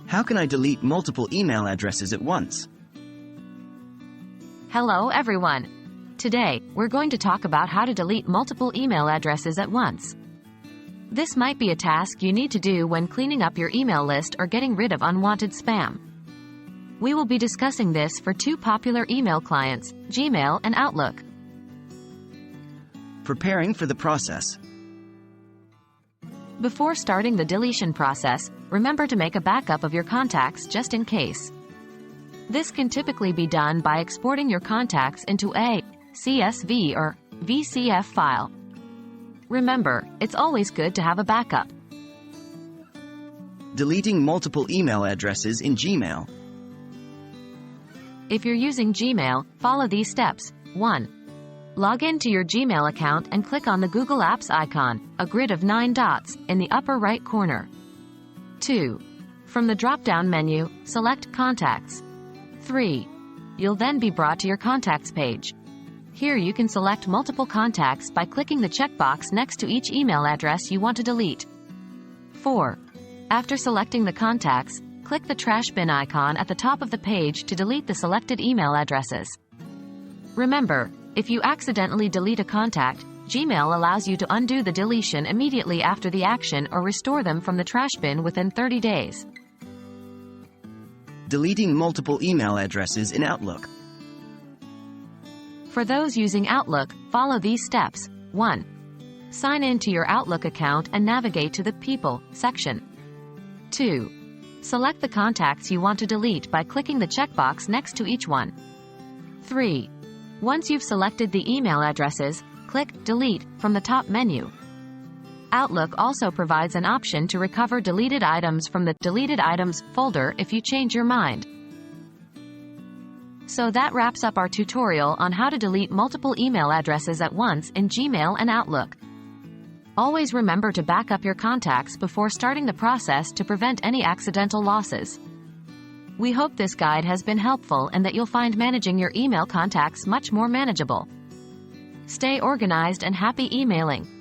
How can I delete multiple email addresses at once? Hello everyone. Today, we're going to talk about how to delete multiple email addresses at once. This might be a task you need to do when cleaning up your email list or getting rid of unwanted spam. We will be discussing this for two popular email clients, Gmail and Outlook. Preparing for the process. Before starting the deletion process, remember to make a backup of your contacts just in case. This can typically be done by exporting your contacts into a CSV or VCF file. Remember, it's always good to have a backup. Deleting multiple email addresses in Gmail. If you're using Gmail, follow these steps. 1. Log into your Gmail account and click on the Google Apps icon, a grid of 9 dots, in the upper right corner. 2. From the drop-down menu, select Contacts. 3. You'll then be brought to your Contacts page. Here you can select multiple contacts by clicking the checkbox next to each email address you want to delete. 4. After selecting the contacts, click the trash bin icon at the top of the page to delete the selected email addresses. Remember, if you accidentally delete a contact, Gmail allows you to undo the deletion immediately after the action or restore them from the trash bin within 30 days. Deleting multiple email addresses in Outlook. For those using Outlook, follow these steps. 1. Sign in to your Outlook account and navigate to the People section. 2. Select the contacts you want to delete by clicking the checkbox next to each one. 3. Once you've selected the email addresses, click Delete from the top menu. Outlook also provides an option to recover deleted items from the Deleted Items folder if you change your mind. So that wraps up our tutorial on how to delete multiple email addresses at once in Gmail and Outlook. Always remember to back up your contacts before starting the process to prevent any accidental losses. We hope this guide has been helpful and that you'll find managing your email contacts much more manageable. Stay organized and happy emailing!